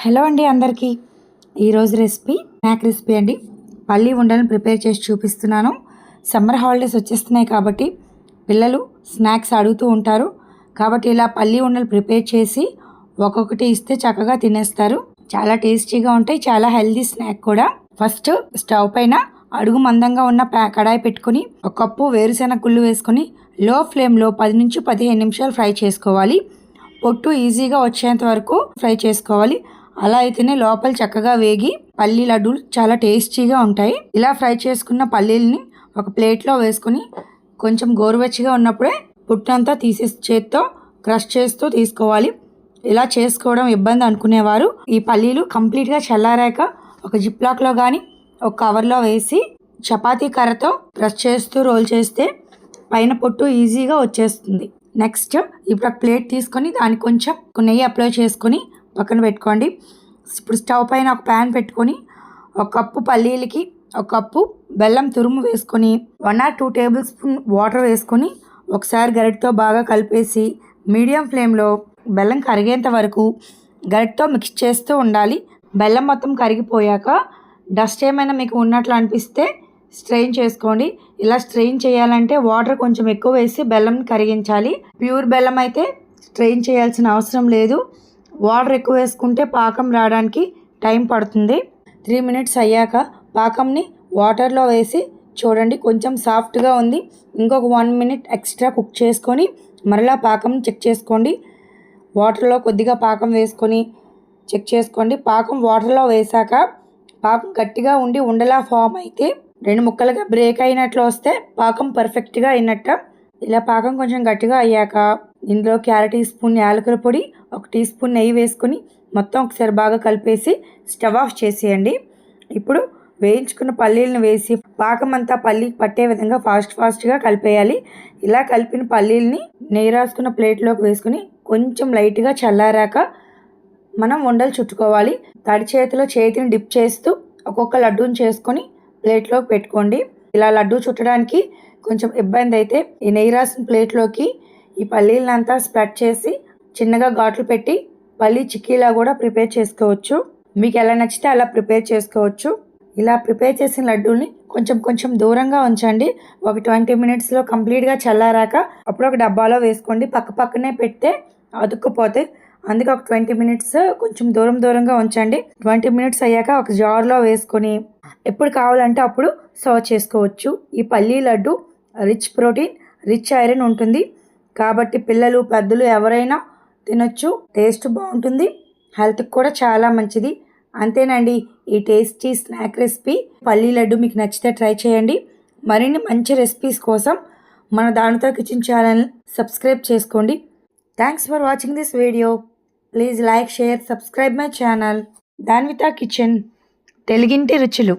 Hello అండి అందరికీ. ఈరోజు రెసిపీ స్నాక్ రెసిపీ అండి. పల్లి ఉండలను ప్రిపేర్ చేసి చూపిస్తున్నాను. సమ్మర్ హాలిడేస్ వచ్చేస్తున్నాయి కాబట్టి పిల్లలు స్నాక్స్ అడుగుతూ ఉంటారు. కాబట్టి ఇలా పల్లి ఉండలు ప్రిపేర్ చేసి ఒక్కొక్కటి ఇస్తే చక్కగా తినేస్తారు. చాలా టేస్టీగా ఉంటాయి, చాలా హెల్దీ స్నాక్ కూడా. ఫస్ట్ స్టవ్ పైన అడుగు మందంగా ఉన్న కడాయి పెట్టుకొని ఒక కప్పు వేరుశెనగ గుళ్ళు వేసుకొని లో ఫ్లేమ్లో 10 నుంచి 15 నిమిషాలు ఫ్రై చేసుకోవాలి. పొట్టు ఈజీగా వచ్చేంత వరకు ఫ్రై చేసుకోవాలి. అలా అయితేనే లోపల చక్కగా వేగి పల్లీ లడ్డూలు చాలా టేస్టీగా ఉంటాయి. ఇలా ఫ్రై చేసుకున్న పల్లీలని ఒక ప్లేట్లో వేసుకొని కొంచెం గోరువెచ్చగా ఉన్నప్పుడే పొట్టంతా తీసేసి చేత్తో క్రష్ చేస్తూ తీసుకోవాలి. ఇలా చేసుకోవడం ఇబ్బంది అనుకునేవారు ఈ పల్లీలు కంప్లీట్గా చల్లారాక ఒక జిప్లాక్లో కానీ ఒక కవర్లో వేసి చపాతీ కర్రతో ప్రెస్ చేస్తూ రోల్ చేస్తే పైన పొట్టు ఈజీగా వచ్చేస్తుంది. నెక్స్ట్ ఇప్పుడు ఒక ప్లేట్ తీసుకొని దానికి కొంచెం నెయ్యి అప్లై చేసుకొని పక్కన పెట్టుకోండి. ఇప్పుడు స్టవ్ పైన ఒక ప్యాన్ పెట్టుకొని ఒక కప్పు పల్లీలకి ఒక కప్పు బెల్లం తురుము వేసుకొని 1 or 2 టేబుల్ స్పూన్ వాటర్ వేసుకొని ఒకసారి గరిటతో బాగా కలిపేసి మీడియం ఫ్లేమ్లో బెల్లం కరిగేంత వరకు గరిటతో మిక్స్ చేస్తూ ఉండాలి. బెల్లం మొత్తం కరిగిపోయాక డస్ట్ ఏమైనా మీకు ఉన్నట్లు అనిపిస్తే స్ట్రెయిన్ చేసుకోండి. ఇలా స్ట్రెయిన్ చేయాలంటే వాటర్ కొంచెం ఎక్కువ వేసి బెల్లం కరిగించాలి. ప్యూర్ బెల్లం అయితే స్ట్రెయిన్ చేయాల్సిన అవసరం లేదు. వాటర్ ఎక్కువ వేసుకుంటే పాకం రావడానికి టైం పడుతుంది. 3 minutes అయ్యాక పాకంని వాటర్లో వేసి చూడండి, కొంచెం సాఫ్ట్గా ఉంది. ఇంకొక 1 minute ఎక్స్ట్రా కుక్ చేసుకొని మరలా పాకం చెక్ చేసుకోండి. వాటర్లో కొద్దిగా పాకం వేసుకొని చెక్ చేసుకోండి. పాకం వాటర్లో వేసాక పాకం గట్టిగా ఉండి ఉండలా ఫామ్ అయితే 2 ముక్కలుగా బ్రేక్ అయినట్లు వస్తే పాకం పర్ఫెక్ట్గా అయినట్టు. ఇలా పాకం కొంచెం గట్టిగా అయ్యాక ఇందులోకి 1/2 టీ స్పూన్ యాలకుల పొడి, 1 టీ స్పూన్ నెయ్యి వేసుకొని మొత్తం ఒకసారి బాగా కలిపేసి స్టవ్ ఆఫ్ చేసేయండి. ఇప్పుడు వేయించుకున్న పల్లీలను వేసి పాకం అంతా పల్లీకి పట్టే విధంగా ఫాస్ట్గా కలిపేయాలి. ఇలా కలిపిన పల్లీలని నెయ్యి రాసుకున్న ప్లేట్లోకి వేసుకుని కొంచెం లైట్గా చల్లారాక మనం ఉండలు చుట్టుకోవాలి. తడి చేతిలో చేతిని డిప్ చేస్తూ ఒక్కొక్క లడ్డూని చేసుకొని ప్లేట్లోకి పెట్టుకోండి. ఇలా లడ్డూ చుట్టడానికి కొంచెం ఇబ్బంది అయితే ఈ నెయ్యి రాసిన ప్లేట్లోకి ఈ పల్లీలనంతా స్ప్రెడ్ చేసి చిన్నగా ఘాట్లు పెట్టి పల్లీ చిక్కీలా కూడా ప్రిపేర్ చేసుకోవచ్చు. మీకు ఎలా నచ్చితే అలా ప్రిపేర్ చేసుకోవచ్చు. ఇలా ప్రిపేర్ చేసిన లడ్డూల్ని కొంచెం దూరంగా ఉంచండి. ఒక 20 minutesలో కంప్లీట్గా చల్లారాక అప్పుడు ఒక డబ్బాలో వేసుకోండి. పక్కనే పెడితే అతుక్కుపోతే అందుకే ఒక 20 minutes కొంచెం దూరంగా ఉంచండి. 20 minutes అయ్యాక ఒక జార్లో వేసుకొని ఎప్పుడు కావాలంటే అప్పుడు సర్వ్ చేసుకోవచ్చు. ఈ పల్లీ laddu rich protein, rich iron ఉంటుంది కాబట్టి పిల్లలు పెద్దలు ఎవరైనా తినొచ్చు. టేస్ట్ బాగుంటుంది, హెల్త్కి కూడా చాలా మంచిది. అంతేనండి, ఈ టేస్టీ స్నాక్ రెసిపీ పల్లీ లడ్డు మీకు నచ్చితే ట్రై చేయండి. మరిన్ని మంచి రెసిపీస్ కోసం మన దానితో కిచెన్ ఛానల్ సబ్స్క్రైబ్ చేసుకోండి. Thanks for watching this video. Please like, share, subscribe my channel Danvitha kitchen, తెలుగింటి రుచులు.